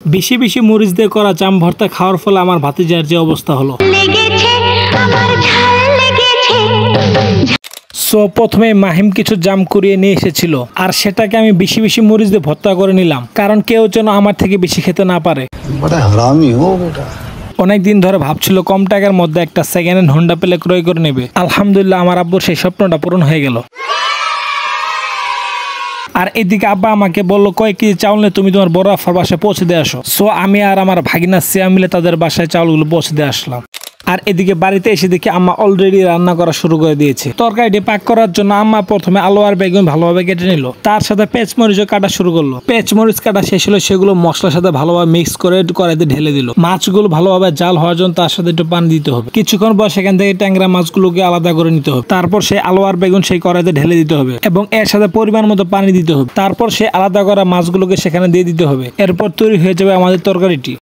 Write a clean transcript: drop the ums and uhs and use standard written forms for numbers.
বেশি বেশি মরিচ দিয়ে করা জাম ভর্তা খাওয়ার ফলে আমার ভাতিজার যে অবস্থা হলো। সো প্রথমে মাহিম কিছু জাম কুড়িয়ে নিয়ে এসেছিল, আর সেটাকে আমি বেশি বেশি মরিচ দিয়ে ভর্তা করে নিলাম, কারণ কেউ যেন আমার থেকে বেশি খেতে না পারে। অনেকদিন ধরে ভাবছিল কম টাকার মধ্যে একটা সেকেন্ড হ্যান্ড হোন্ডা পেলে ক্রয় করে নেবে। আলহামদুলিল্লাহ আমার আব্বুর সেই স্বপ্নটা পূরণ হয়ে গেল। আর এদিকে আব্বা আমাকে বললো কয়েক কেজি চাউল নিয়ে তুমি তোমার বড় আফার বাসায় পৌঁছে দিয়ে আসো। সো আমি আর আমার ভাগিনা সিয়া মিলে তাদের বাসায় চাউলগুলো পৌঁছে দিয়ে আসলাম। আর এদিকে বাড়িতে এসে দেখি আম্মা অলরেডি রান্না করা শুরু করে দিয়েছে। তরকারিটি পাক করার জন্য আম্মা প্রথমে আলু আর বেগুন ভালোভাবে কেটে নিল, তার সাথে পেঁচমরিচও কাটা শুরু করলো। পেঁচমরিচ কাটা শেষ হলো সেগুলো মশলার সাথে ভালোভাবে মিক্স করে কড়াইতে ঢেলে দিল। মাছগুলো ভালোভাবে জাল হওয়ার জন্য তার সাথে একটু পানি দিতে হবে। কিছুক্ষণ পর সেখান থেকে ট্যাংরা মাছগুলোকে আলাদা করে নিতে হবে। তারপর সেই আলু আর বেগুন সেই কড়াইতে ঢেলে দিতে হবে এবং এর সাথে পরিমাণ মতো পানি দিতে হবে। তারপর সেই আলাদা করা মাছগুলোকে সেখানে দিয়ে দিতে হবে। এরপর তৈরি হয়ে যাবে আমাদের তরকারিটি।